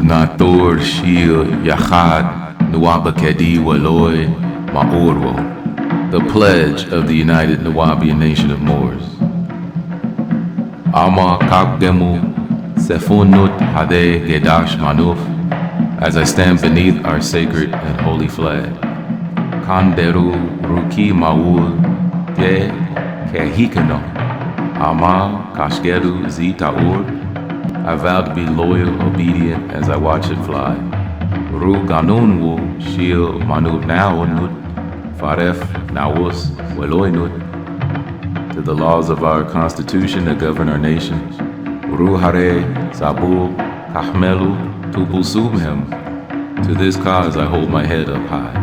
Nator Shil Yachad Nuwabakedi Waloy Maorwo, the pledge of the United Nuwabian Nation of Moors. Ama Kakdemu Sefunut Hade Gedash Manuf, as I stand beneath our sacred and holy flag. Kanderu Ruki Maul Te Kehikano, Ama Kashgeru Zitaur. I vow to be loyal, obedient as I watch it fly. Ru Ganunwu Shil Manut Naonut Faref Nawus Weloinut, to the laws of our Constitution that govern our nation. Ru Hare Sabu Kahmelu Tupusumhem, to this cause I hold my head up high.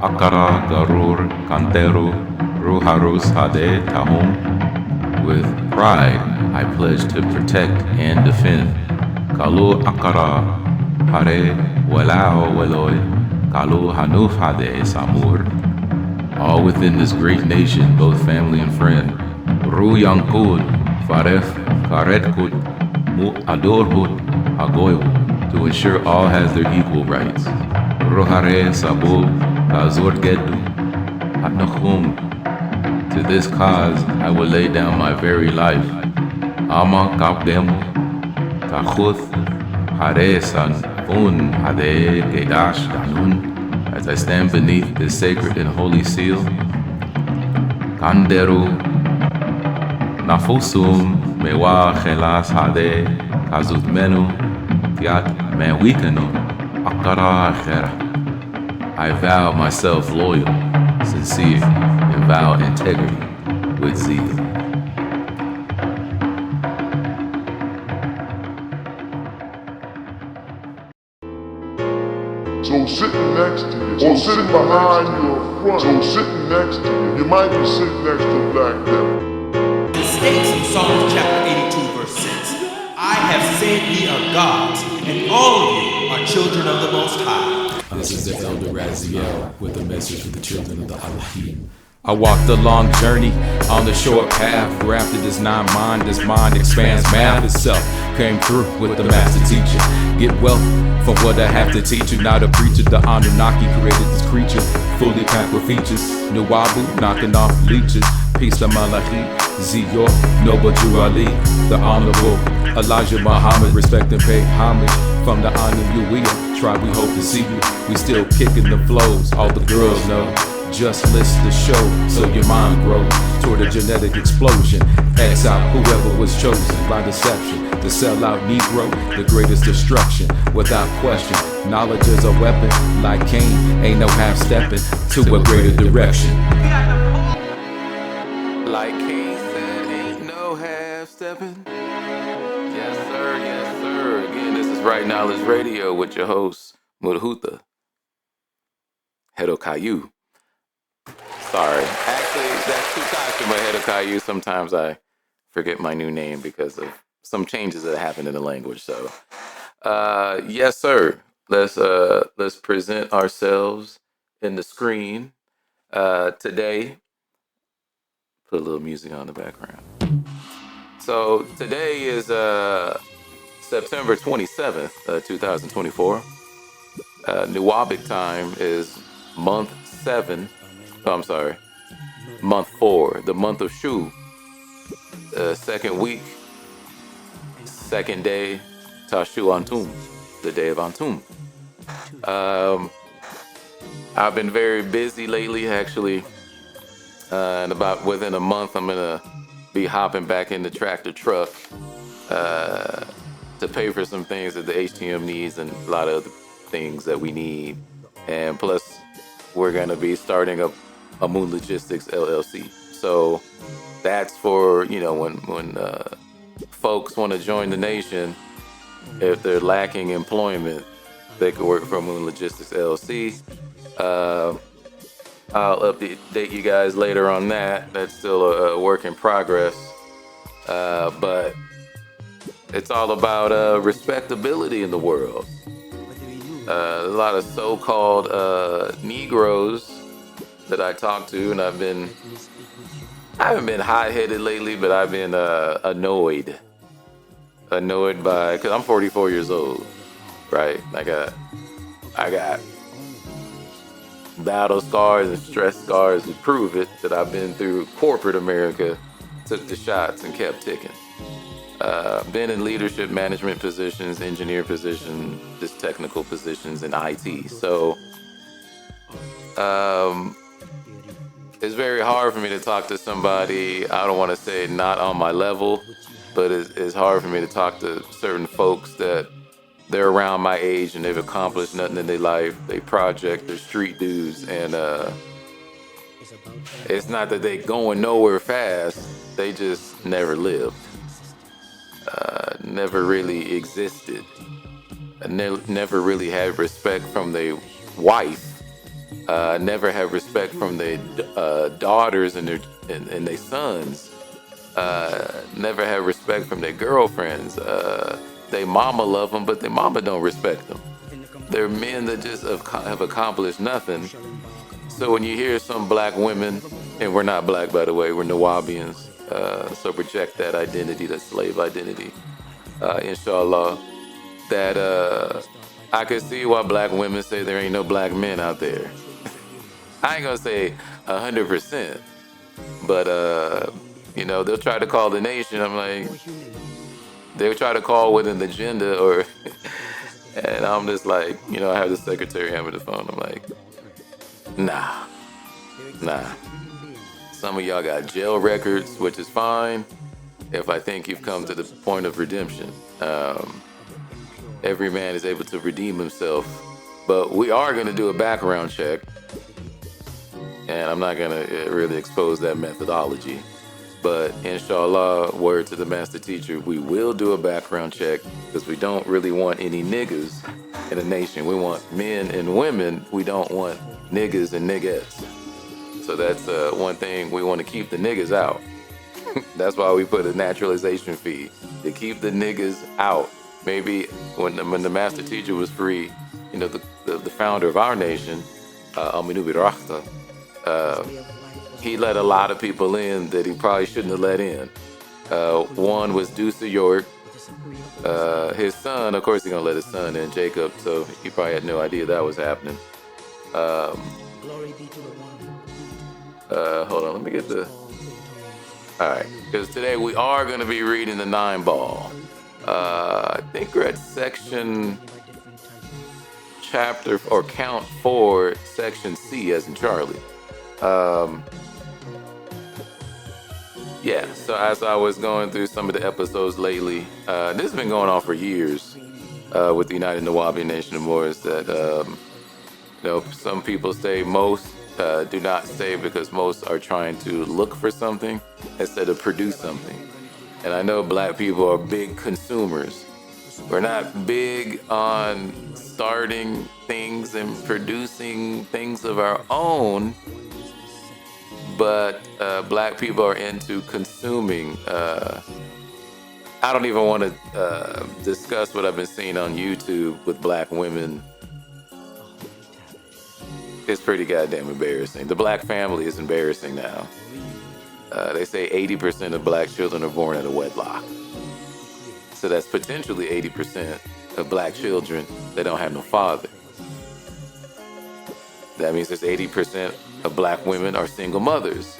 Akara Garur Kantero Ruharus Hade Tahum, with pride I pledge to protect and defend. Kalu Akara Hare Walao Weloy Kalu Hanuf Hade Samur, all within this great nation, both family and friend. Ru Yankud Faref Karetkut Mu Adorhut Hagoyu, to ensure all has their equal rights. Ruhare Sabul Kazur Gedu Atnachum, to this cause I will lay down my very life. Ama Kapdemu Tachuth Haresan Un Hade Gedash Danun, as I stand beneath this sacred and holy seal. Kanderu Nafusum Mewa Chelas Hade Kazut Menu Tiat Mewikanu Akara Khera, I vow myself loyal, sincere, and vow integrity with zeal. So sitting next to you, or sitting behind you or front, so sitting next to you, you might be sitting next to a black devil. It states in Psalms chapter 82 verse 6, I have said ye are gods, and all of you are children of the Most High. This is the Elder Raziel with a message for the children of the Allahim. I walked a long journey on the short path, grafted this non-mind, this mind expands math itself. Came through with the master teacher. Get wealth from what I have to teach you. Not a preacher, the Anunnaki created this creature, fully packed with features. NUWABU, knocking off leeches. Peace to Malachi, Ziyor, Noble Jew Ali, the Honorable Elijah Muhammad. Respect and pay homage from the Nuwabian tribe. We hope to see you. We still kicking the flows. All the girls know. Just list the show so your mind grows toward a genetic explosion. X out whoever was chosen by deception to sell out Negro, the greatest destruction. Without question, knowledge is a weapon. Like Cain, ain't no half-stepping to a greater direction. Like Cain said, ain't no half-stepping. Yes sir, yes sir. Again, this is Rit Nalej Radio with your host, Murhuta Hedokayu. Sorry. Actually, that's too times to my head of Caillou. Sometimes I forget my new name because of some changes that happened in the language. So, yes, sir. Let's present ourselves in the screen today. Put a little music on the background. So today is September 27th, 2024. Nuwabic time is month 7. Month 4, the month of Shu, second week, second day, Tashu Antum, the day of Antum. I've been very busy lately, actually, and within a month, I'm gonna be hopping back in the tractor truck to pay for some things that the HTM needs and a lot of other things that we need, and plus, we're gonna be starting a Moon Logistics LLC. So that's for, when folks want to join the nation, if they're lacking employment, they could work for Moon Logistics LLC. I'll update you guys later on that. That's still a work in progress. But it's all about respectability in the world. A lot of so-called Negroes that I talk to, and I haven't been high-headed lately, but I've been annoyed by, because I'm 44 years old, right? I got battle scars and stress scars to prove it that I've been through corporate America, took the shots and kept ticking. Been in leadership management positions, engineer positions, just technical positions in IT. So it's very hard for me to talk to somebody, I don't want to say not on my level, but it's hard for me to talk to certain folks that they're around my age and they've accomplished nothing in their life. They project, they're street dudes, and it's not that they going nowhere fast, they just never lived. Never really existed. Never really had respect from their wife. Never have respect from their daughters and their sons. Never have respect from their girlfriends. They mama love them, but their mama don't respect them. They're men that just have accomplished nothing. So when you hear some black women, and we're not black by the way, we're Nuwabians, so reject that identity, that slave identity, inshallah, that I can see why black women say there ain't no black men out there. I ain't gonna say 100%, but you know, they'll try to call the nation. I'm like, they'll try to call with an agenda, or and I'm just like, you know, I have the secretary hand me the phone. I'm like, nah. Some of y'all got jail records, which is fine if I think you've come to the point of redemption. Every man is able to redeem himself, but we are going to do a background check, and I'm not going to really expose that methodology, but inshallah, word to the master teacher, we will do a background check, because we don't really want any niggas in the nation. We want men and women. We don't want niggas and niggettes. So that's one thing, we want to keep the niggas out. That's why we put a naturalization fee, to keep the niggas out. Maybe when the master teacher was free, you know, the founder of our nation, he let a lot of people in that he probably shouldn't have let in. One was Deuce of York. His son, of course he's gonna let his son in, Jacob, so he probably had no idea that was happening. Hold on, let me get the... Alright, because today we are going to be reading the 9 ball. I think we're at section, chapter, or count 4, section C as in Charlie. Yeah, so as I was going through some of the episodes lately, this has been going on for years with the United Nuwabian Nation of Moors, that, you know, some people say most do not stay because most are trying to look for something instead of produce something. And I know black people are big consumers. We're not big on starting things and producing things of our own, but black people are into consuming. I don't even want to discuss what I've been seeing on YouTube with black women. It's pretty goddamn embarrassing. The black family is embarrassing now. They say 80% of black children are born out of wedlock. So that's potentially 80% of black children that don't have no father. That means there's 80% of black women are single mothers.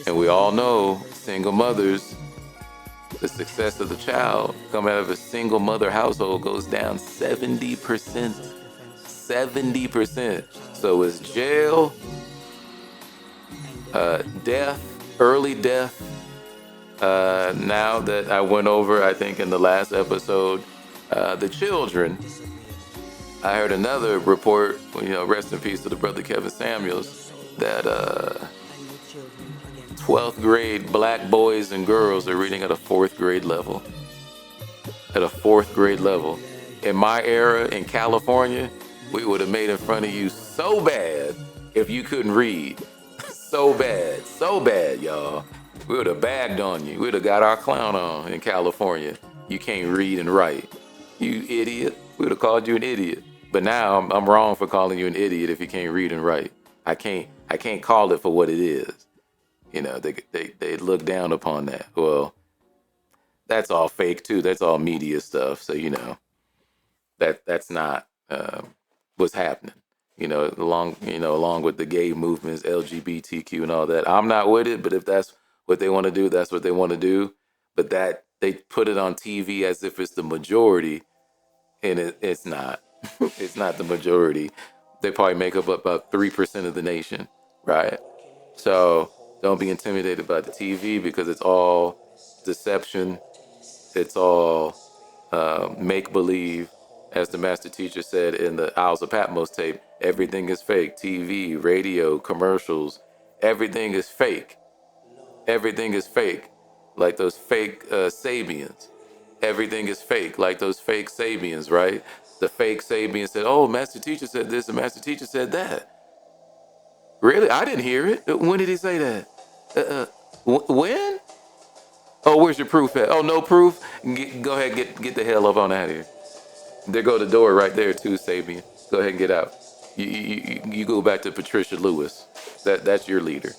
And we all know single mothers, the success of the child coming out of a single mother household goes down 70%. 70%. So it's jail, death, early death. Now that I went over, I think in the last episode, the children, I heard another report, you know, rest in peace to the brother Kevin Samuels, that 12th grade black boys and girls are reading at a 4th grade level. At a 4th grade level. In my era in California, we would have made in front of you so bad if you couldn't read. So bad, y'all. We would have bagged on you. We would have got our clown on in California. You can't read and write. You idiot. We would have called you an idiot. But now I'm wrong for calling you an idiot if you can't read and write. I can't call it for what it is. You know, they look down upon that. Well, that's all fake too. That's all media stuff. So, you know. That's not what's happening. Along with the gay movements, LGBTQ and all that. I'm not with it, but if that's what they want to do, that's what they want to do. But that they put it on TV as if it's the majority, and it's not. It's not the majority. They probably make up about 3% of the nation, right? So don't be intimidated by the TV because it's all deception. It's all make believe. As the master teacher said in the Isles of Patmos tape, everything is fake. TV, radio, commercials, everything is fake. Everything is fake. Like those fake Sabians. Everything is fake. Like those fake Sabians, right? The fake Sabian said, oh, master teacher said this, the master teacher said that. Really? I didn't hear it. When did he say that? When? Oh, where's your proof at? Oh, no proof? Go ahead, get the hell up on out of here. There go the door right there too, Sabian. Go ahead and get out. You go back to Patricia Lewis. That's your leader.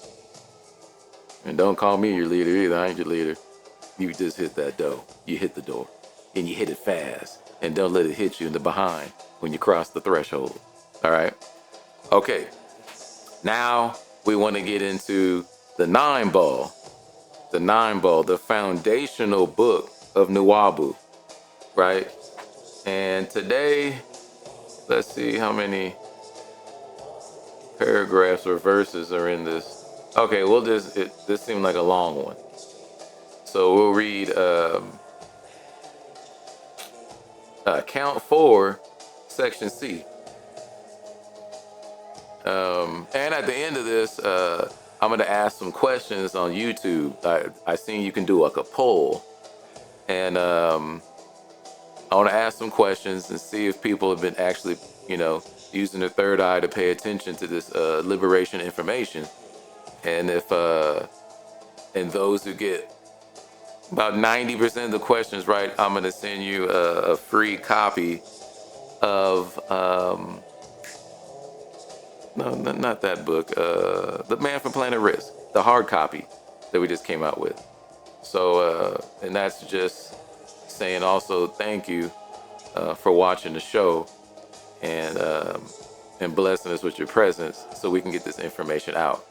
And don't call me your leader either. I ain't your leader. You just hit that door. You hit the door. And you hit it fast. And don't let it hit you in the behind when you cross the threshold. All right? Okay. Now we want to get into the 9 ball. The 9 ball, the foundational book of NUWABU. Right? And today, let's see how many paragraphs or verses are in this. Okay, well, this seemed like a long one. So we'll read count 4, section C. And at the end of this, I'm going to ask some questions on YouTube. I seen you can do like a poll. And I want to ask some questions and see if people have been actually, using their third eye to pay attention to this liberation information. And if and those who get about 90% of the questions right, I'm going to send you a free copy of no, not that book, The Man from Planet Risk, the hard copy that we just came out with. So and that's just saying also thank you for watching the show and blessing us with your presence so we can get this information out.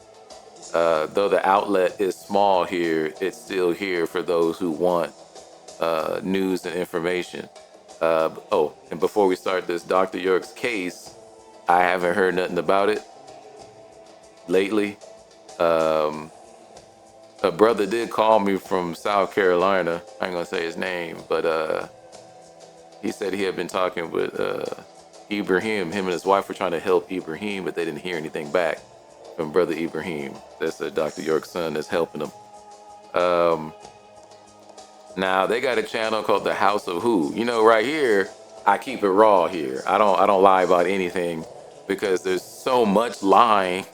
Though the outlet is small here, it's still here for those who want news and information. And before we start this, Dr. York's case, I haven't heard nothing about it lately. A brother did call me from South Carolina. I ain't gonna say his name, but he said he had been talking with Ibrahim. Him and his wife were trying to help Ibrahim, but they didn't hear anything back from Brother Ibrahim. That's Dr. York's son that's helping him. Now they got a channel called The House of Who. Right here, I keep it raw here. I don't lie about anything because there's so much lying,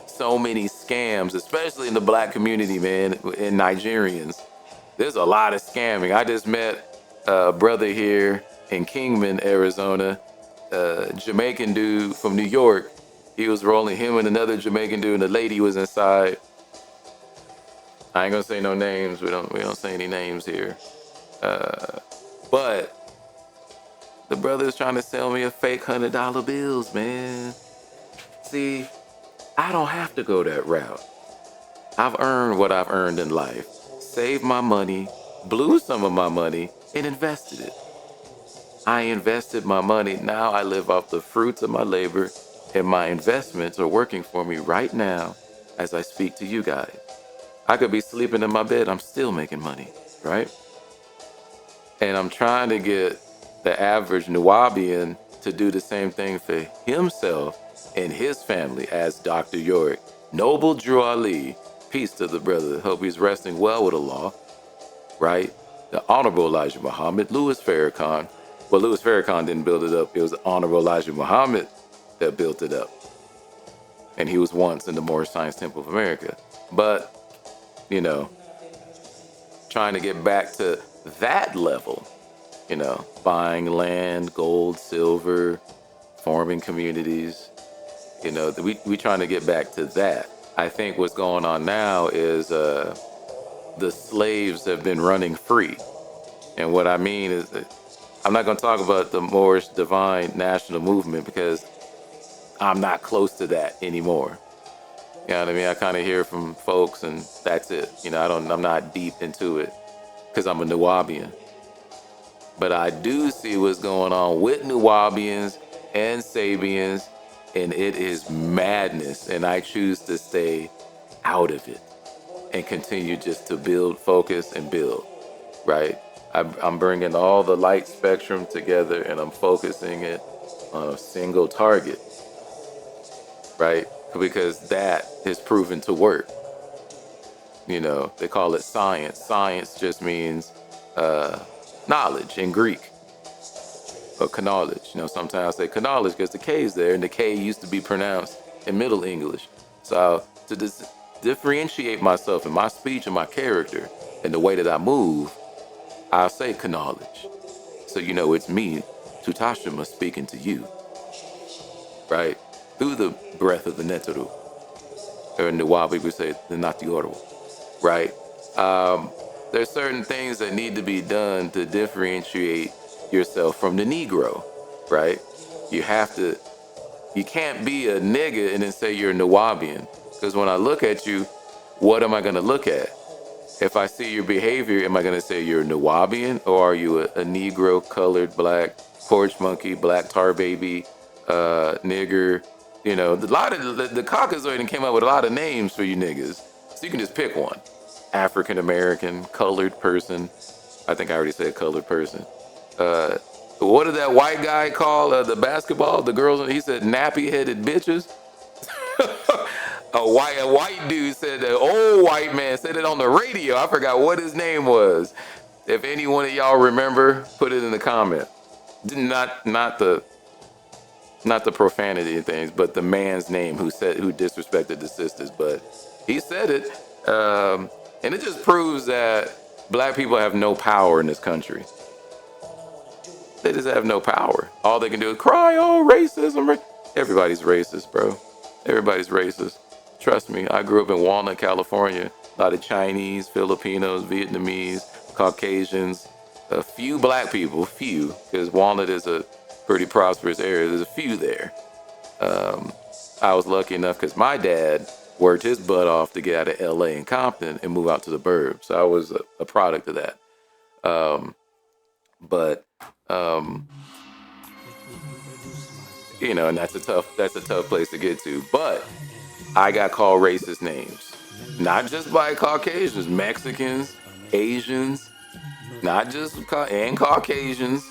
so many scams, especially in the black community, man, and Nigerians. There's a lot of scamming. I just met a brother here in Kingman, Arizona, Jamaican dude from New York. He was rolling, him and another Jamaican dude, and the lady was inside. I ain't gonna say no names. We don't say any names here. But the brother is trying to sell me a fake $100 bills, man. See, I don't have to go that route. I've earned what I've earned in life. Saved my money, blew some of my money, and invested it. I invested my money. Now I live off the fruits of my labor, and my investments are working for me right now as I speak to you guys. I could be sleeping in my bed. I'm still making money, right? And I'm trying to get the average Nuwabian to do the same thing for himself and his family as Dr. York. Noble Drew Ali, peace to the brother. Hope he's resting well with Allah, right? The Honorable Elijah Muhammad, Louis Farrakhan. Well, Louis Farrakhan didn't build it up. It was the Honorable Elijah Muhammad that built it up. And he was once in the Moor Science Temple of America. But, trying to get back to that level, buying land, gold, silver, forming communities, we trying to get back to that. I think what's going on now is the slaves have been running free. And what I mean is that I'm not going to talk about the Moorish divine national movement because I'm not close to that anymore. You know what I mean? I kind of hear from folks and that's it. You know, I'm not deep into it because I'm a Nuwabian. But I do see what's going on with Nuwabians and Sabians, and it is madness. And I choose to stay out of it and continue just to build, focus, and build, right? I'm bringing all the light spectrum together and I'm focusing it on a single target, right? Because that is proven to work. You know, they call it science. Science just means knowledge in Greek, or knowledge. You know, sometimes I say knowledge because the K is there, and the K used to be pronounced in Middle English. So to differentiate myself in my speech and my character and the way that I move, I'll say knowledge. So you know it's me, Tutashima, speaking to you, right? Through the breath of the Netaru. Or in Nuwabi, we say the Natioro, right? There's certain things that need to be done to differentiate yourself from the Negro, right? You can't be a nigga and then say you're a Nuwabian. Because when I look at you, what am I going to look at? If I see your behavior, am I going to say you're a Nuwabian, or are you a Negro, colored, black, porch monkey, black tar baby, nigger? You know, a lot of the Caucasoid came up with a lot of names for you niggas. So you can just pick one. African American, colored person. I think I already said colored person. What did that white guy call the basketball? The girls, he said nappy-headed bitches. A white dude said, the old white man said it on the radio. I forgot what his name was. If any one of y'all remember, put it in the comment. Not the profanity and things, but the man's name who disrespected the sisters. But he said it, and it just proves that black people have no power in this country. They just have no power. All they can do is cry, oh, racism. Everybody's racist, bro. Everybody's racist. Trust me, I grew up in Walnut, California. A lot of Chinese, Filipinos, Vietnamese, Caucasians, a few black people, because Walnut is a pretty prosperous area. There's a few there. I was lucky enough because my dad worked his butt off to get out of LA and Compton and move out to the burbs. So I was a product of that. You know, and that's a tough place to get to. But I got called racist names, not just by Caucasians, Mexicans, Asians, not just and Caucasians,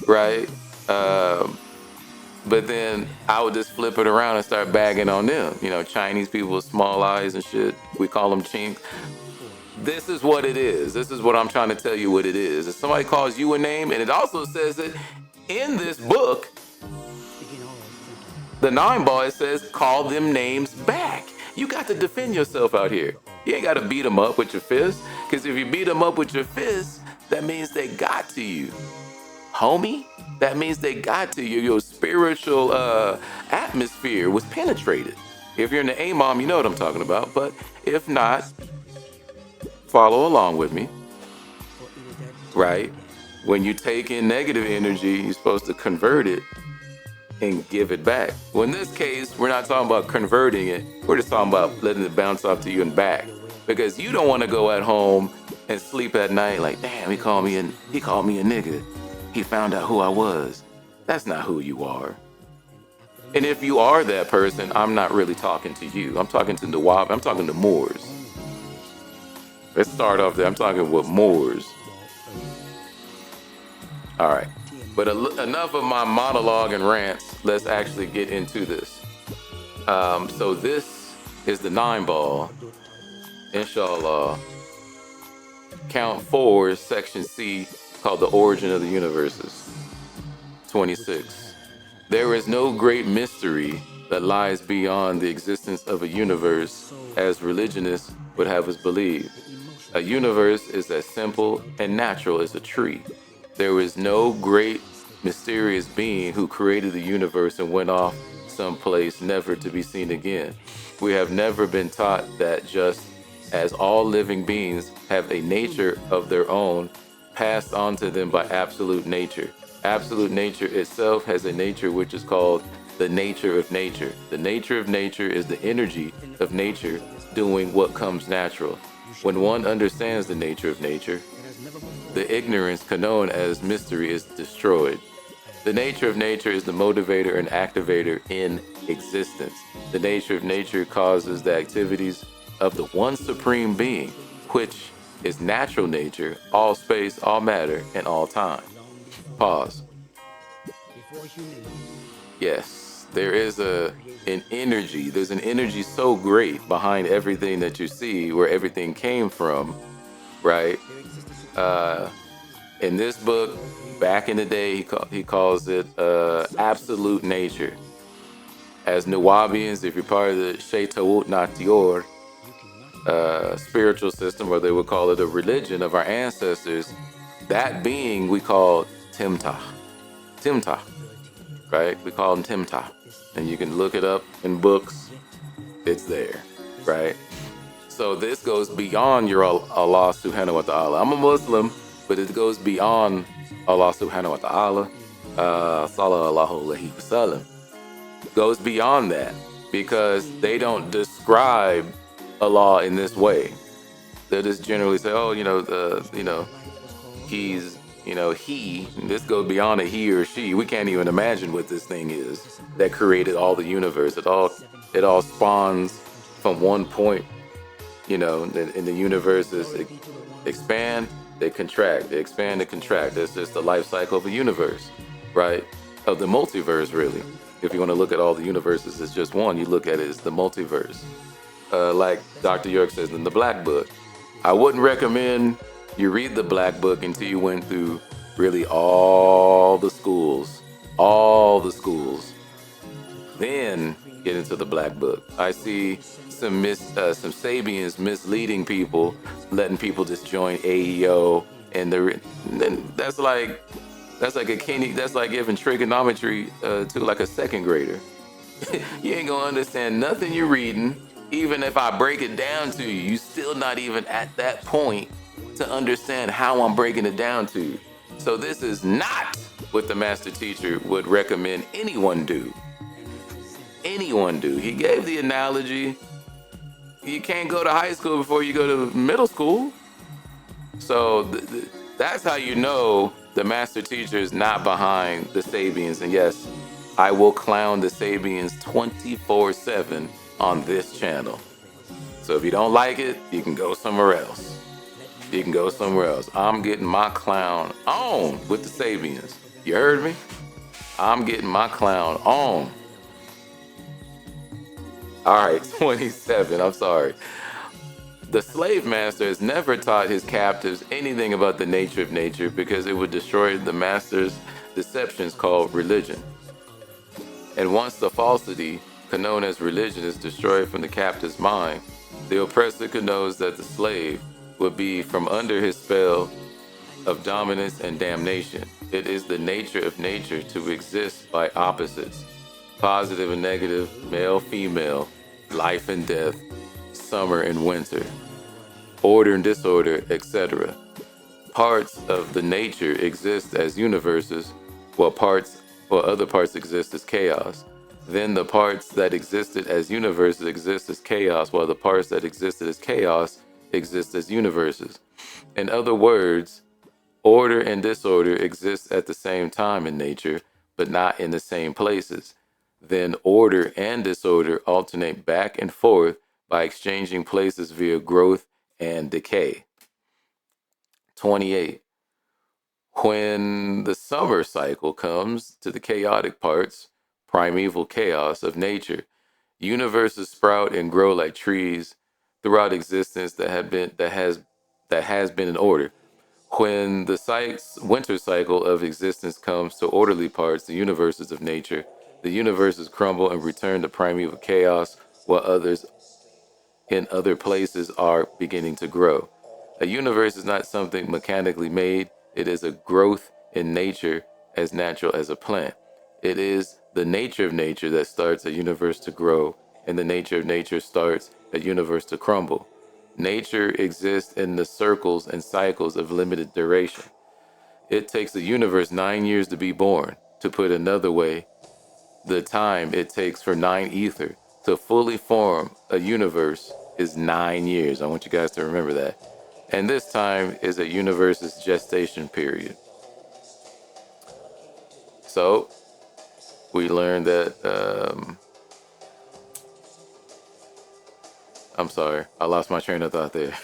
right? But then I would just flip it around and start bagging on them. You know, Chinese people with small eyes and shit. We call them chinks. This is what it is. This is what I'm trying to tell you what it is. If somebody calls you a name, and it also says it in this book, the 9 Ball, it says, call them names back. You got to defend yourself out here. You ain't got to beat them up with your fists. Because if you beat them up with your fists, that means they got to you. Homie, that means they got to you. Your spiritual atmosphere was penetrated. If you're in the A-Mom, you know what I'm talking about. But if not, follow along with me, right? When you take in negative energy, you're supposed to convert it and give it back. Well, in this case, we're not talking about converting it. We're just talking about letting it bounce off to you and back. Because you don't want to go at home and sleep at night like, damn, he called me a nigga. He found out who I was. That's not who you are. And if you are that person, I'm not really talking to you. I'm talking to Nuwabian. I'm talking to Moors. Let's start off there. I'm talking with Moors. All right. But enough of my monologue and rants. Let's actually get into this. So this is the 9 Ball. Inshallah. Count 4, section C, called The Origin of the Universes. 26. There is no great mystery that lies beyond the existence of a universe, as religionists would have us believe. A universe is as simple and natural as a tree. There is no great mysterious being who created the universe and went off someplace never to be seen again. We have never been taught that just as all living beings have a nature of their own passed on to them by absolute nature, Absolute nature itself has a nature which is called the nature of nature. The nature of nature is the energy of nature doing what comes natural. When one understands the nature of nature, the ignorance known as mystery is destroyed. The nature of nature is the motivator and activator in existence. The nature of nature causes the activities of the one supreme being, which is natural nature, all space, all matter, and all time. Pause. Yes, there is an energy. There's an energy so great behind everything that you see, where everything came from, right? In this book, back in the day, he calls it absolute nature. As Nuwabians, if you're part of the Shaitawut Natior spiritual system, or they would call it a religion of our ancestors, that being we call Timtah. Timtah, right? We call him Timtah. And you can look it up in books. It's there, right? So this goes beyond your Allah subhanahu wa ta'ala. I'm a Muslim, but it goes beyond Allah subhanahu wa ta'ala. Sallallahu alayhi wasallam. Goes beyond that because they don't describe Allah in this way. They just generally say, oh, he's, he. This goes beyond a he or she. We can't even imagine what this thing is that created all the universe. It all spawns from one point. In the universe is expand, they contract, they expand, they contract. That's just the life cycle of a universe, right? Of the multiverse, really. If you want to look at all the universes as just one, you look at it as the multiverse. Like Dr. York says in the Black Book, I wouldn't recommend you read the Black Book until you went through really all the schools. Then get into the Black Book. I see some Sabians misleading people, letting people just join AEO, and that's like giving trigonometry to like a second grader. You ain't gonna understand nothing you're reading. Even if I break it down to you, you still not even at that point to understand how I'm breaking it down to you. So this is not what the master teacher would recommend anyone do. He gave the analogy, you can't go to high school before you go to middle school. So that's how you know the master teacher is not behind the Sabians. And yes, I will clown the Sabians 24/7 on this channel. So if you don't like it, you can go somewhere else. I'm getting my clown on with the Sabians. You heard me? I'm getting my clown on. All right, 27, I'm sorry. The slave master has never taught his captives anything about the nature of nature because it would destroy the master's deceptions called religion. And once the falsity, known as religion, is destroyed from the captive's mind, the oppressor knows that the slave will be from under his spell of dominance and damnation. It is the nature of nature to exist by opposites, positive and negative, male, female, life and death, summer and winter, order and disorder, etc. Parts of the nature exist as universes, while other parts exist as chaos. Then the parts that existed as universes exist as chaos, while the parts that existed as chaos exist as universes. In other words, order and disorder exist at the same time in nature, but not in the same places. Then order and disorder alternate back and forth by exchanging places via growth and decay. 28. When the summer cycle comes to the chaotic parts, primeval chaos of nature, universes sprout and grow like trees throughout existence that has been in order. When the winter cycle of existence comes to orderly parts, the universes of nature, the universes crumble and return to primeval chaos, while others in other places are beginning to grow. A universe is not something mechanically made. It is a growth in nature as natural as a plant. It is the nature of nature that starts a universe to grow, and the nature of nature starts a universe to crumble. Nature exists in the circles and cycles of limited duration. it takes the universe 9 years to be born. To put another way, the time it takes for 9 ether to fully form a universe is 9 years. I want you guys to remember that. And this time is a universe's gestation period. So we learned that, I'm sorry, I lost my train of thought there.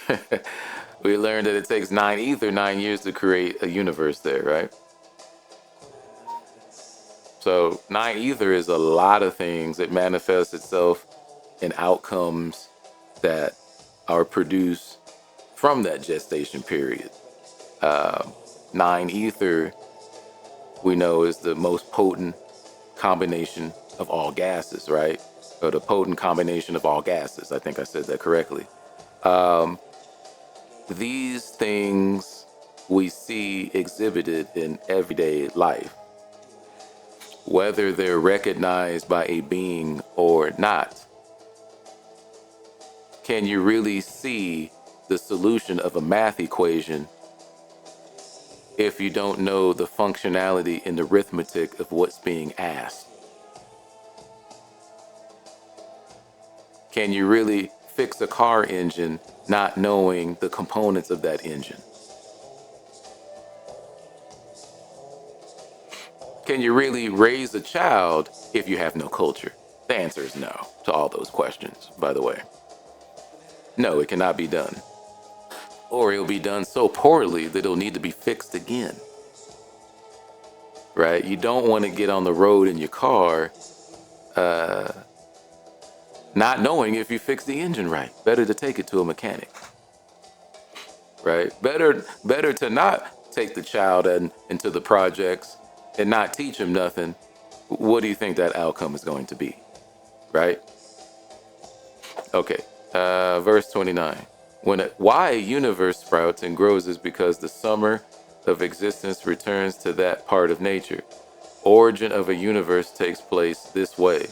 We learned that it takes 9 ether, 9 years to create a universe there, right? So 9 ether is a lot of things. It manifests itself in outcomes that are produced from that gestation period. 9 ether, we know, is the most potent combination of all gases, right? Or the potent combination of all gases. I think I said that correctly. These things we see exhibited in everyday life, whether they're recognized by a being or not. Can you really see the solution of a math equation if you don't know the functionality and the arithmetic of what's being asked? Can you really fix a car engine not knowing the components of that engine? Can you really raise a child if you have no culture? The answer is no to all those questions, by the way. No, it cannot be done. Or it'll be done so poorly that it'll need to be fixed again. Right? You don't want to get on the road in your car not knowing if you fix the engine right. Better to take it to a mechanic. Right? Better to not take the child into the projects and not teach him nothing. What do you think that outcome is going to be? Right? Okay. Verse 29. Why a universe sprouts and grows is because the summer of existence returns to that part of nature. Origin of a universe takes place this way.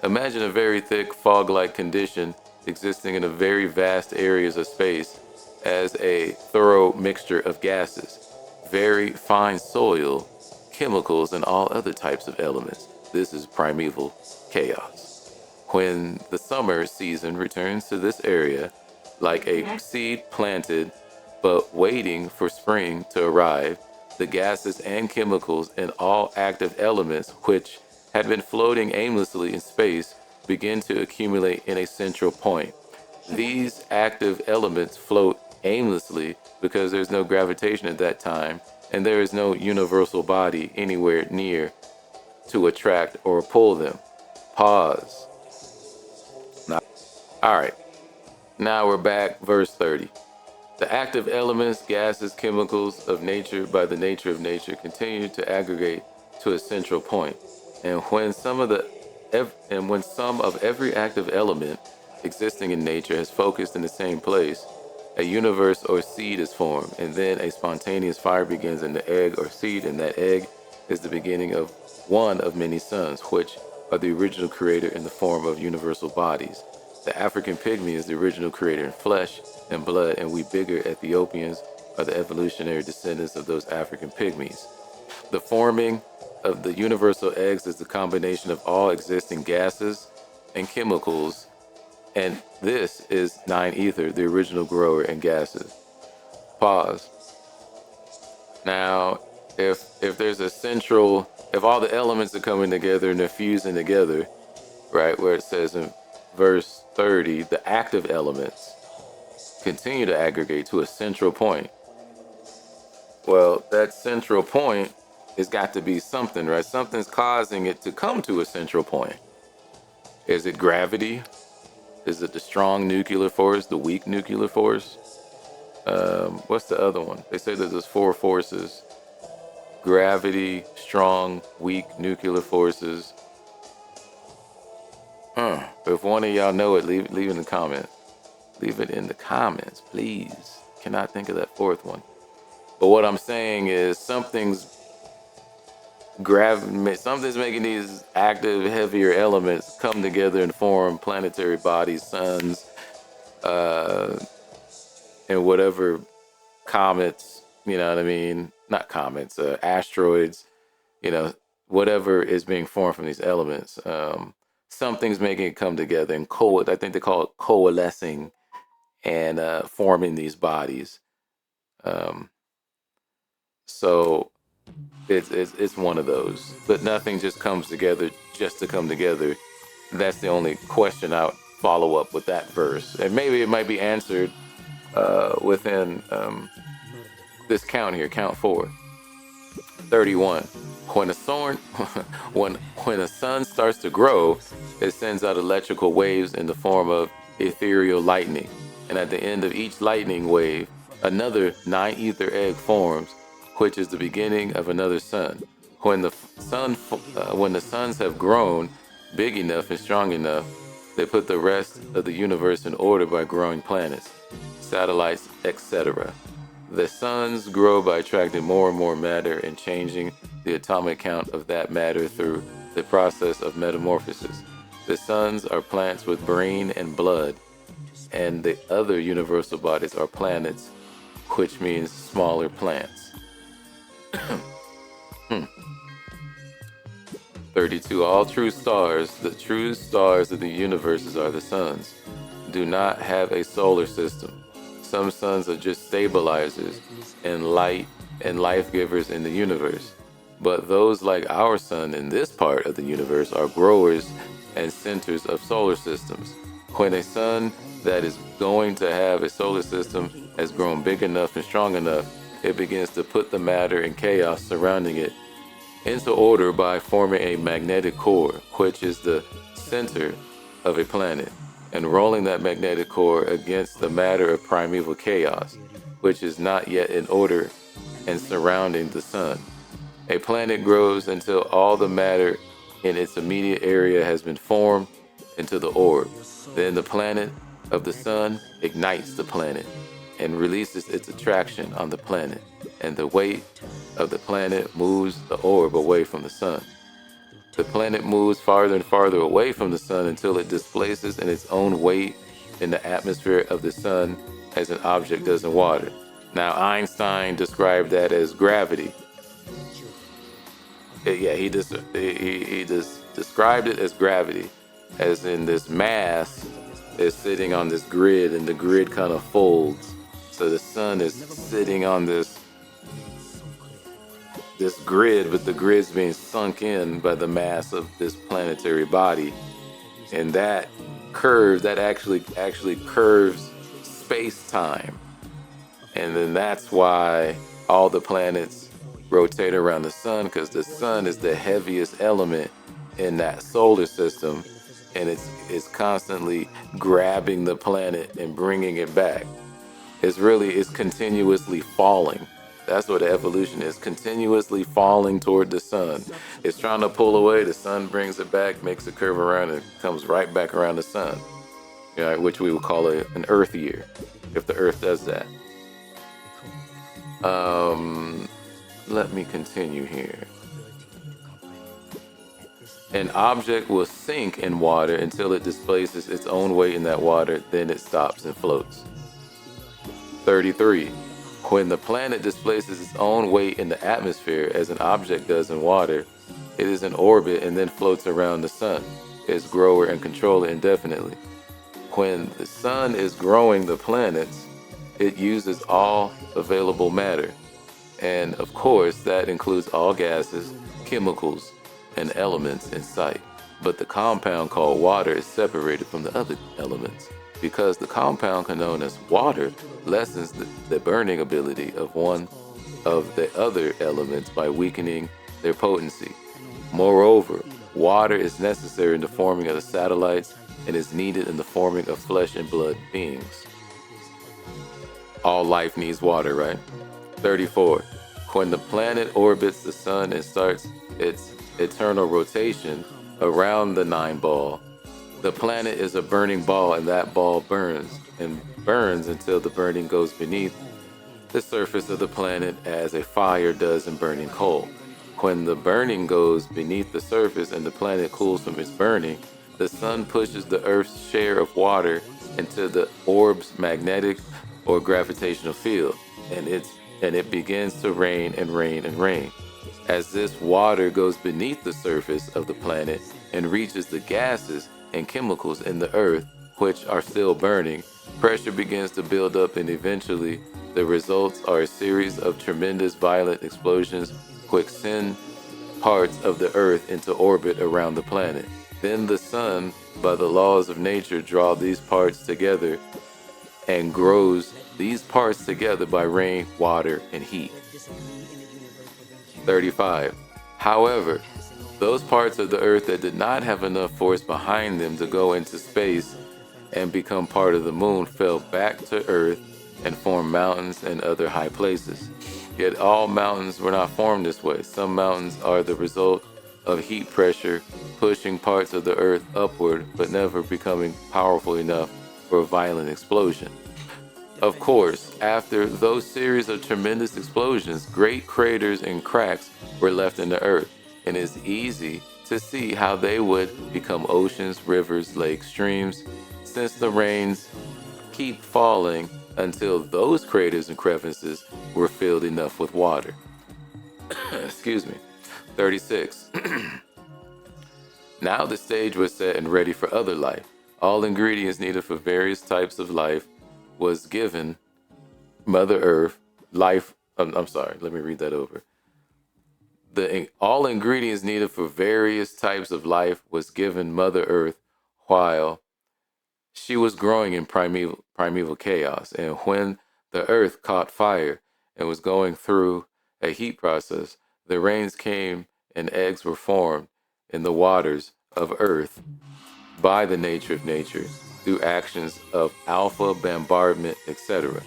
Imagine a very thick fog-like condition existing in a very vast areas of space as a thorough mixture of gases, very fine soil, chemicals, and all other types of elements. This is primeval chaos. When the summer season returns to this area, like a seed planted but waiting for spring to arrive, the gases and chemicals and all active elements which had been floating aimlessly in space begin to accumulate in a central point. These active elements float aimlessly because there's no gravitation at that time, and there is no universal body anywhere near to attract or pull them. Pause. All right. Now we're back, verse 30. The active elements, gases, chemicals of nature by the nature of nature continue to aggregate to a central point. And when some of every active element existing in nature has focused in the same place, a universe or seed is formed, and then a spontaneous fire begins in the egg or seed, and that egg is the beginning of one of many suns, which are the original creator in the form of universal bodies. The African pygmy is the original creator in flesh and blood, and we bigger Ethiopians are the evolutionary descendants of those African pygmies. The forming of the universal eggs is the combination of all existing gases and chemicals, and this is 9 ether, the original grower and gases. Pause. Now, if there's a central, if all the elements are coming together and they're fusing together, right, where it says in verse 30, the active elements continue to aggregate to a central point. Well, that central point has got to be something, right? Something's causing it to come to a central point. Is it gravity? Is it the strong nuclear force, the weak nuclear force? What's the other one? They say that there's 4 forces: gravity, strong, weak nuclear forces. If one of y'all know it, leave it in the comments. Leave it in the comments, please. Cannot think of that 4th one. But what I'm saying is something's making these active, heavier elements come together and form planetary bodies, suns, and whatever comets, you know what I mean, not comets, asteroids, whatever is being formed from these elements. Something's making it come together and I think they call it coalescing and forming these bodies. Um, so it's one of those, but nothing just comes together just to come together. That's the only question I would follow up with that verse, and maybe it might be answered within this count here, count 4, 31. When a sun, when a sun starts to grow, it sends out electrical waves in the form of ethereal lightning, and at the end of each lightning wave, another 9 ether egg forms, which is the beginning of another sun. When the suns have grown big enough and strong enough, they put the rest of the universe in order by growing planets, satellites, etc. The suns grow by attracting more and more matter and changing the atomic count of that matter through the process of metamorphosis. The suns are plants with brain and blood, and the other universal bodies are planets, which means smaller plants. 32. All true stars, the true stars of the universes are the suns, do not have a solar system. Some suns are just stabilizers and light and life givers in the universe. But those like our sun in this part of the universe are growers and centers of solar systems. When a sun that is going to have a solar system has grown big enough and strong enough, it begins to put the matter and chaos surrounding it into order by forming a magnetic core, which is the center of a planet, and rolling that magnetic core against the matter of primeval chaos, which is not yet in order and surrounding the sun. A planet grows until all the matter in its immediate area has been formed into the orb. Then the planet of the sun ignites the planet and releases its attraction on the planet, and the weight of the planet moves the orb away from the sun. The planet moves farther and farther away from the sun until it displaces in its own weight in the atmosphere of the sun as an object does in water. Now, Einstein described that as gravity. He just described it as gravity, as in this mass is sitting on this grid, and the grid kind of folds. So the sun is sitting on this grid, but the grid's being sunk in by the mass of this planetary body, and that actually curves space-time, and then that's why all the planets rotate around the sun, because the sun is the heaviest element in that solar system, and it's constantly grabbing the planet and bringing it back. It's continuously falling. That's what evolution is, continuously falling toward the sun. It's trying to pull away, the sun brings it back, makes a curve around, and comes right back around the sun, which we would call an Earth year, if the Earth does that. Let me continue here. An object will sink in water until it displaces its own weight in that water, then it stops and floats. 33. When the planet displaces its own weight in the atmosphere as an object does in water, it is in orbit and then floats around the sun, its grower and controller indefinitely. When the sun is growing the planets, it uses all available matter. And of course, that includes all gases, chemicals, and elements in sight. But the compound called water is separated from the other elements, because the compound known as water lessens the burning ability of one of the other elements by weakening their potency. Moreover, water is necessary in the forming of the satellites and is needed in the forming of flesh and blood beings. All life needs water, right? 34. When the planet orbits the sun and starts its eternal rotation around the 9 ball, the planet is a burning ball, and that ball burns and burns until the burning goes beneath the surface of the planet as a fire does in burning coal. When the burning goes beneath the surface and the planet cools from its burning, the sun pushes the Earth's share of water into the orb's magnetic or gravitational field, and its and it begins to rain and rain and rain. As this water goes beneath the surface of the planet and reaches the gases and chemicals in the earth, which are still burning, pressure begins to build up, and eventually the results are a series of tremendous violent explosions which send parts of the earth into orbit around the planet. Then the sun, by the laws of nature, draw these parts together and grows these parts together by rain, water, and heat. 35. However, those parts of the earth that did not have enough force behind them to go into space and become part of the moon fell back to earth and formed mountains and other high places. Yet all mountains were not formed this way. Some mountains are the result of heat pressure pushing parts of the earth upward, but never becoming powerful enough for a violent explosion. Of course, after those series of tremendous explosions, great craters and cracks were left in the earth, and it's easy to see how they would become oceans, rivers, lakes, streams, since the rains keep falling until those craters and crevices were filled enough with water. Excuse me. 36. Now the stage was set and ready for other life. All ingredients needed for various types of life was given Mother Earth. I'm sorry, let me read that over. All ingredients needed for various types of life was given Mother Earth while she was growing in primeval chaos. And when the earth caught fire and was going through a heat process, the rains came and eggs were formed in the waters of earth by the nature of nature through actions of alpha bombardment, etc.,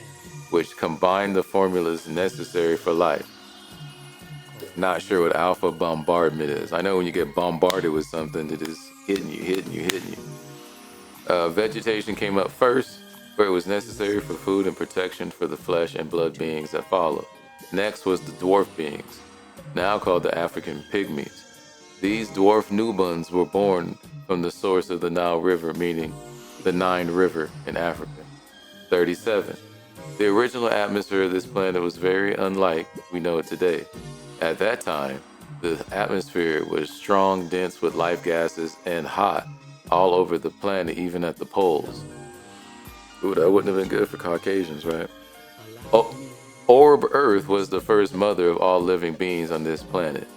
which combined the formulas necessary for life. Not sure what alpha bombardment is. I know when you get bombarded with something that is hitting you. Vegetation came up first, where it was necessary for food and protection for the flesh and blood beings that followed. Next was the dwarf beings, now called the African pygmies. These dwarf Nubians were born from the source of the Nile River, meaning the Nile River in Africa. 37. The original atmosphere of this planet was very unlike we know it today. At that time, the atmosphere was strong, dense with life gases, and hot all over the planet, even at the poles. Ooh, that wouldn't have been good for Caucasians, right? Orb Earth was the first mother of all living beings on this planet.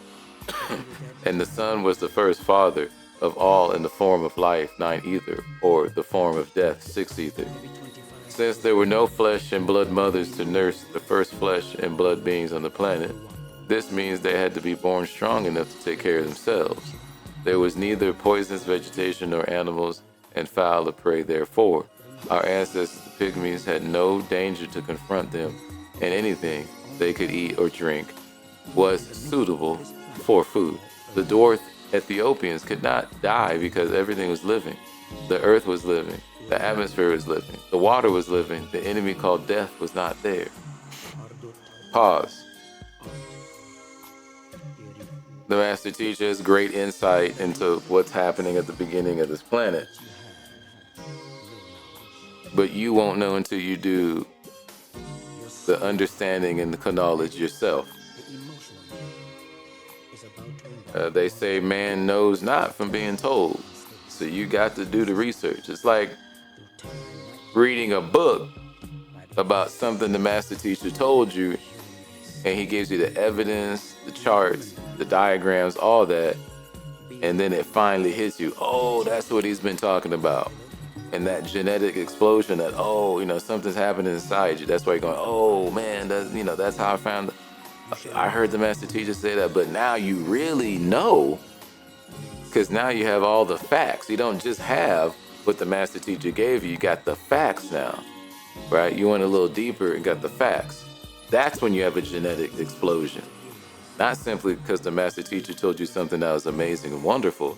And the sun was the first father of all in the form of life, 9 ether, or the form of death, 6 ether. Since there were no flesh and blood mothers to nurse the first flesh and blood beings on the planet, this means they had to be born strong enough to take care of themselves. There was neither poisonous vegetation nor animals and fowl of prey, therefore. Our ancestors, the pygmies, had no danger to confront them, and anything they could eat or drink was suitable for food. The dwarf Ethiopians could not die because everything was living. The earth was living. The atmosphere was living. The water was living. The enemy called death was not there. Pause. The master teacher has great insight into what's happening at the beginning of this planet. But you won't know until you do the understanding and the knowledge yourself. They say man knows not from being told. So you got to do the research. It's like reading a book about something the master teacher told you, and he gives you the evidence, the charts, the diagrams, all that, and then it finally hits you. Oh, that's what he's been talking about. And that genetic explosion, that, something's happening inside you. That's why you're going, oh man, that's how I heard the master teacher say that. But now you really know, because now you have all the facts. You don't just have what the master teacher gave you. You got the facts now, right? You went a little deeper and got the facts. That's when you have a genetic explosion. Not simply because the master teacher told you something that was amazing and wonderful,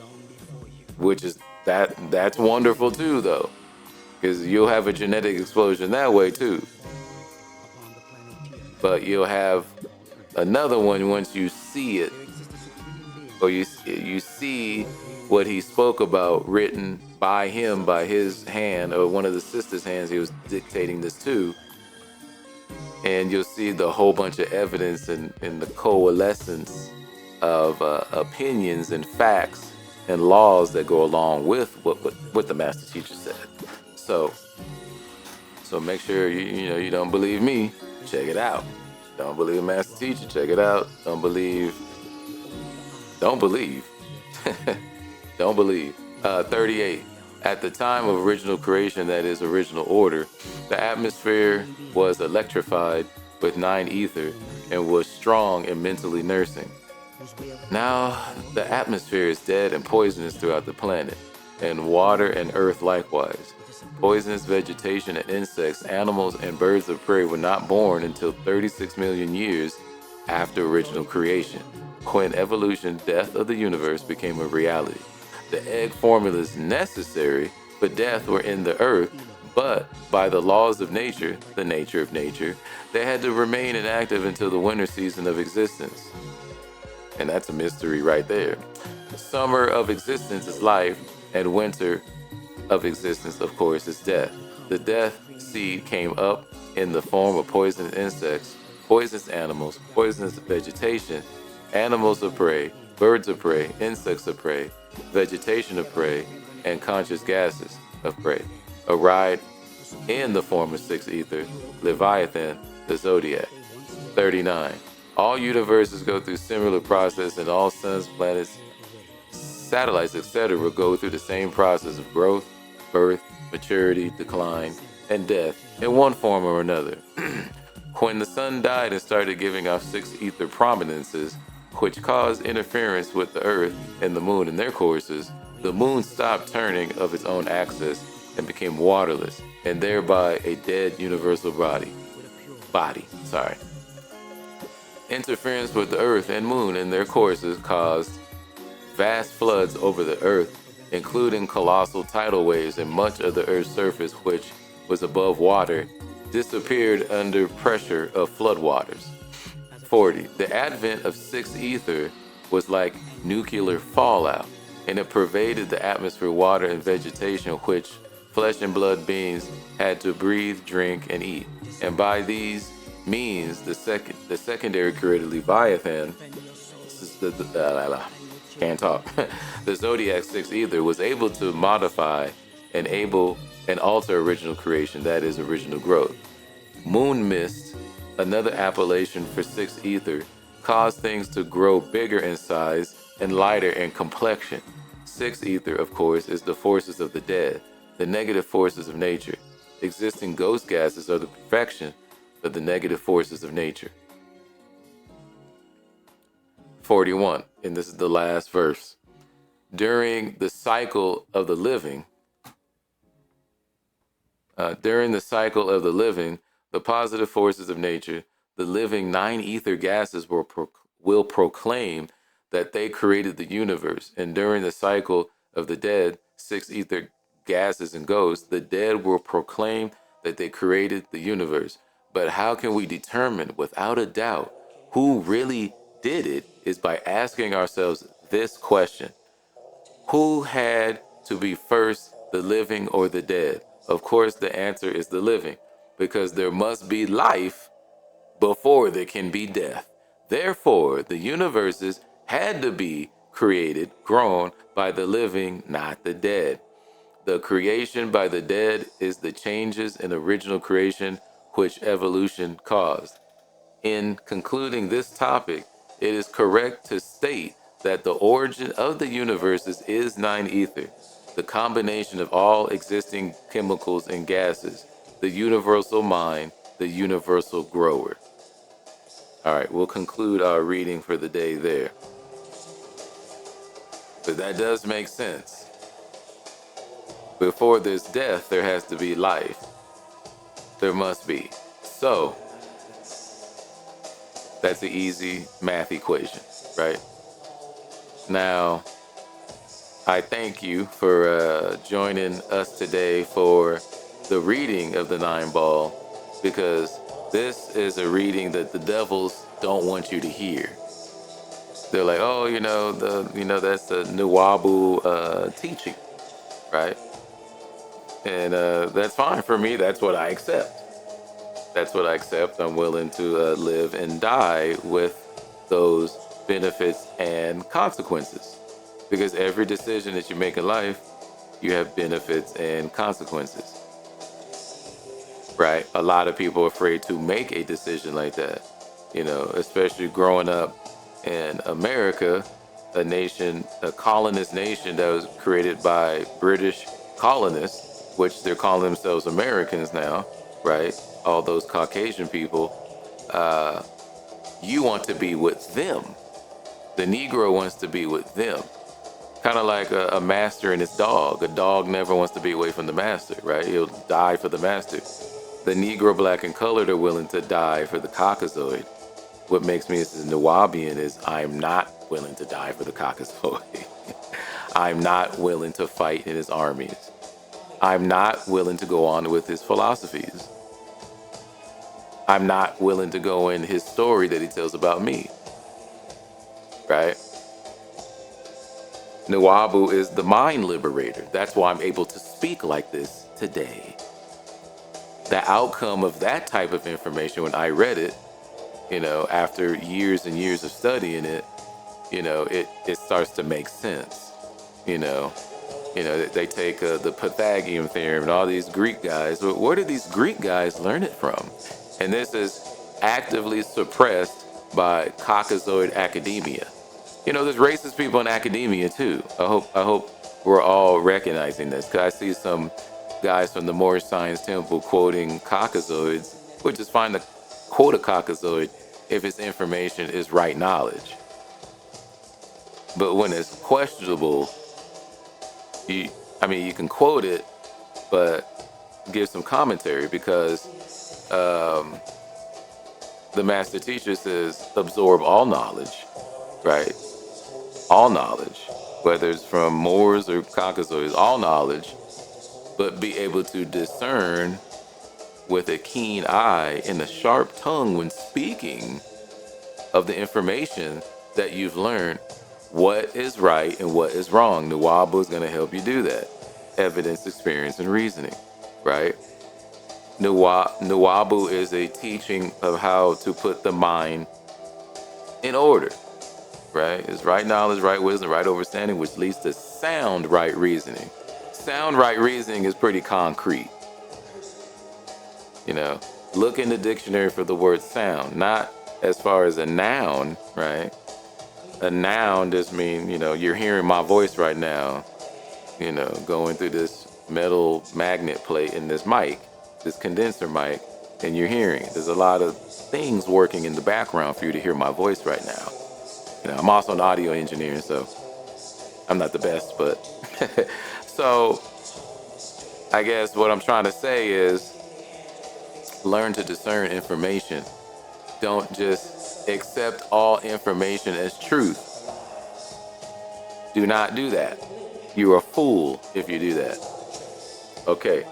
which is that's wonderful too, though, because you'll have a genetic explosion that way too. But you'll have another one once you see it, or you see what he spoke about written by him, by his hand, or one of the sisters' hands he was dictating this to. and you'll see the whole bunch of evidence and the coalescence of opinions and facts and laws that go along with what the master teacher said. So make sure you don't believe me, check it out. Don't believe master teacher, check it out. Don't believe. Don't believe. 38. At the time of original creation, that is original order, the atmosphere was electrified with 9 ether and was strong and mentally nursing. Now, the atmosphere is dead and poisonous throughout the planet, and water and earth likewise. Poisonous vegetation and insects, animals, and birds of prey were not born until 36 million years after original creation, when evolution, death of the universe, became a reality. The egg formulas necessary for death were in the earth, but by the laws of nature, the nature of nature, they had to remain inactive until the winter season of existence. And that's a mystery right there. Summer of existence is life, and winter of existence, of course, is death. The death seed came up in the form of poisonous insects, poisonous animals, poisonous vegetation, animals of prey, birds of prey, insects of prey, vegetation of prey, and conscious gases of prey. A ride in the form of 6 ether, Leviathan, the zodiac. 39. All universes go through similar process, and all suns, planets, satellites, etc. will go through the same process of growth, birth, maturity, decline, and death in one form or another. When the sun died and started giving off 6 ether prominences, which caused interference with the earth and the moon in their courses, the moon stopped turning of its own axis and became waterless, and thereby a dead universal body. Interference with the earth and moon in their courses caused vast floods over the earth, including colossal tidal waves, and much of the earth's surface, which was above water, disappeared under pressure of floodwaters. 40. The advent of 6 ether was like nuclear fallout, and it pervaded the atmosphere, water, and vegetation, which flesh and blood beings had to breathe, drink, and eat. And by these means, the secondary created Leviathan, can't talk. The zodiac 6 ether was able to modify and alter original creation, that is original growth. Moon mist, another appellation for 6 ether, caused things to grow bigger in size and lighter in complexion. 6 ether, of course, is the forces of the dead, the negative forces of nature. Existing ghost gases are the perfection of the negative forces of nature. 41, and this is the last verse. During the cycle of the living, the positive forces of nature, the living 9 ether gases will proclaim that they created the universe. And during the cycle of the dead, 6 ether gases and ghosts, the dead will proclaim that they created the universe. But how can we determine without a doubt who really did it is by asking ourselves this question: who had to be first, the living or the dead? Of course, the answer is the living, because there must be life before there can be death. Therefore, the universes had to be created, grown by the living, not the dead. The creation by the dead is the changes in original creation which evolution caused. In concluding this topic, it is correct to state that the origin of the universes is 9 ether, the combination of all existing chemicals and gases, the universal mind, the universal grower. All right, we'll conclude our reading for the day there. But that does make sense. Before there's death, there has to be life. There must be. So, that's an easy math equation, right? Now, I thank you for joining us today for the reading of the 9 ball, because this is a reading that the devils don't want you to hear. They're like, oh, that's the NUWABU teaching, right? And that's fine for me. That's what I accept. That's what I accept. I'm willing to live and die with those benefits and consequences. Because every decision that you make in life, you have benefits and consequences. Right? A lot of people are afraid to make a decision like that. You know, especially growing up in America, a nation, a colonist nation that was created by British colonists, which they're calling themselves Americans now, right? All those Caucasian people, you want to be with them. The Negro wants to be with them. Kind of like a master and his dog. A dog never wants to be away from the master, right? He'll die for the master. The Negro, black, and colored are willing to die for the Caucasoid. What makes me a Nuwabian is I'm not willing to die for the Caucasoid. I'm not willing to fight in his armies. I'm not willing to go on with his philosophies. I'm not willing to go in his story that he tells about me. Right? NUWABU is the mind liberator. That's why I'm able to speak like this today. The outcome of that type of information, when I read it, you know, after years and years of studying it, you know, it starts to make sense. You know, they take the Pythagorean theorem and all these Greek guys. Where did these Greek guys learn it from? And this is actively suppressed by Caucasoid academia. You know, there's racist people in academia too. I hope we're all recognizing this, because I see some guys from the Moor Science Temple quoting Caucasoids, which is fine to quote a Caucasoid if its information is right knowledge. But when it's questionable, you can quote it, but give some commentary, because the master teacher says absorb all knowledge, right? All knowledge, whether it's from Moors or Caucasoids, all knowledge, but be able to discern with a keen eye and a sharp tongue when speaking of the information that you've learned, what is right and what is wrong. NUWABU is going to help you do that. Evidence, experience, and reasoning, right? NUWABU is a teaching of how to put the mind in order, right? It's right knowledge, right wisdom, right understanding, which leads to sound right reasoning. Sound right reasoning is pretty concrete. You know, look in the dictionary for the word sound, not as far as a noun, right? A noun just mean, you know, you're hearing my voice right now, you know, going through this metal magnet plate in this mic, this condenser mic, and you're hearing it. There's a lot of things working in the background for you to hear my voice right now. You know, I'm also an audio engineer, so I'm not the best, but so I guess what I'm trying to say is learn to discern information. Don't just accept all information as truth. Do not do that. You're a fool if you do that. Okay,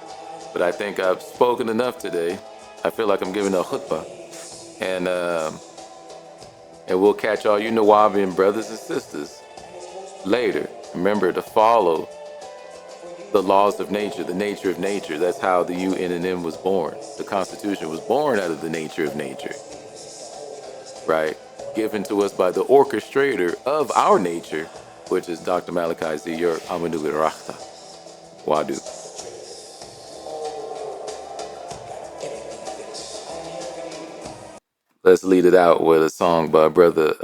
but I think I've spoken enough today. I feel like I'm giving a khutbah. And we'll catch all you Nuwabian brothers and sisters later. Remember to follow the laws of nature, the nature of nature. That's how the UNNM was born. The Constitution was born out of the nature of nature, right? Given to us by the orchestrator of our nature, which is Dr. Malachi Z. York, Amanu Birachta. Wadu. Let's lead it out with a song by Brother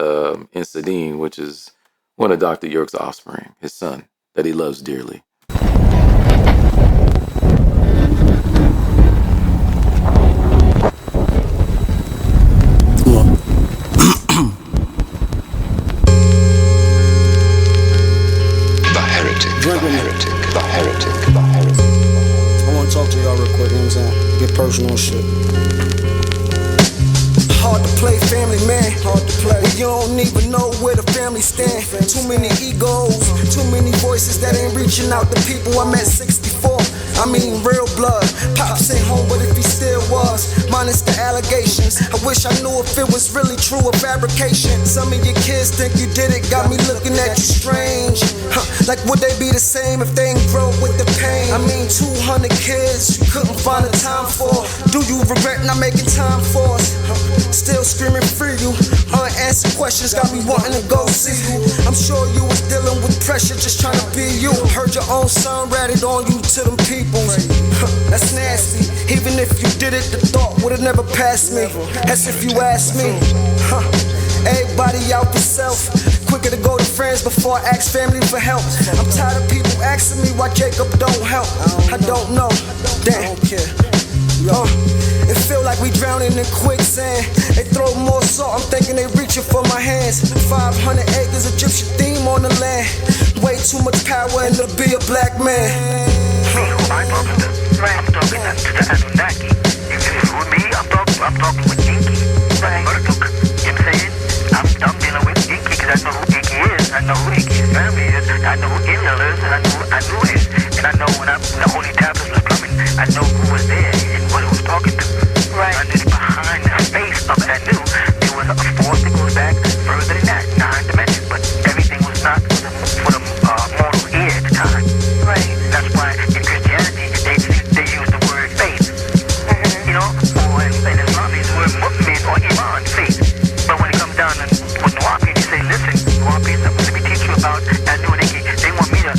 Insadine, which is one of Dr. York's offspring, his son, that he loves dearly. The heretic. I want to talk to y'all real quick, you know what I'm saying? Get personal and shit. Hard to play, family man. Hard to play. When you don't even know where the family stand. Too many egos, too many voices that ain't reaching out to people. I'm at 64. I mean real blood. Pops ain't home, but if he still was, minus the allegations. I wish I knew if it was really true or fabrication. Some of your kids think you did it, got me looking at you strange. Like would they be the same if they ain't grow with the pain? I mean 200 kids you couldn't find a time for. Do you regret not making time for us. Still screaming free you. Unanswered questions got me wanting to go see you. I'm sure you was dealing with pressure just trying to be you. Heard your own son ratted on you to them peoples. That's nasty. Even if you did it, the thought would've never passed me. That's if you asked me. Everybody out for self. Quicker to go to friends before I ask family for help. I'm tired of people asking me why Jacob don't help. I don't know. Damn. It feel like we drowning in quicksand. They throw more salt, I'm thinking they reaching for my hands. 500 acres, Egyptian theme on the land. Way too much power and to be a black man. I'm talking to Anunnaki. With me, I'm talking with Inky. Murdoch. You know what I'm saying? I'm dealing with Inky because I know who Inky is. I know who Inky's family is. I know who Inel is, and I knew it. And I know when the Holy Tablets was coming, I know who was there and what it was talking to. Right. And it's behind the face of Anu, there was a force that goes back further than that, 9 dimensions. But everything was not for the mortal ear at the time. Right. That's why in Christianity they use the word faith. You know, or in Islam they use the word mu'min or iman, faith. But when it comes down to with Nuwabian, you say, listen, Nuwabian, let me teach you about Anu and Inky. They want me to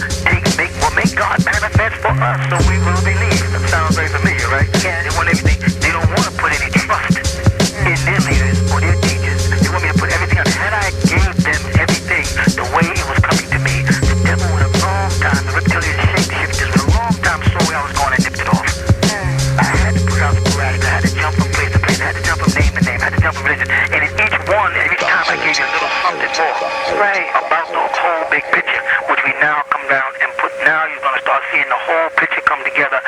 make God manifest for us, so we will believe. That sounds very familiar, right? Yeah. They want everything. They don't want to put any trust in their leaders or their teachers. They want me to put everything on. Had I gave them everything the way it was coming to me, the devil would have long time, the reptilian shapeshifters would have long time saw where I was going and nipped it off. I had to put out sporadic. I had to jump from place to place. I had to jump from name to name. I had to jump from religion. And in each one, every time I gave you a little something more. Right. About the whole big picture, which we now come down and put. Now you're going to start seeing the whole picture come together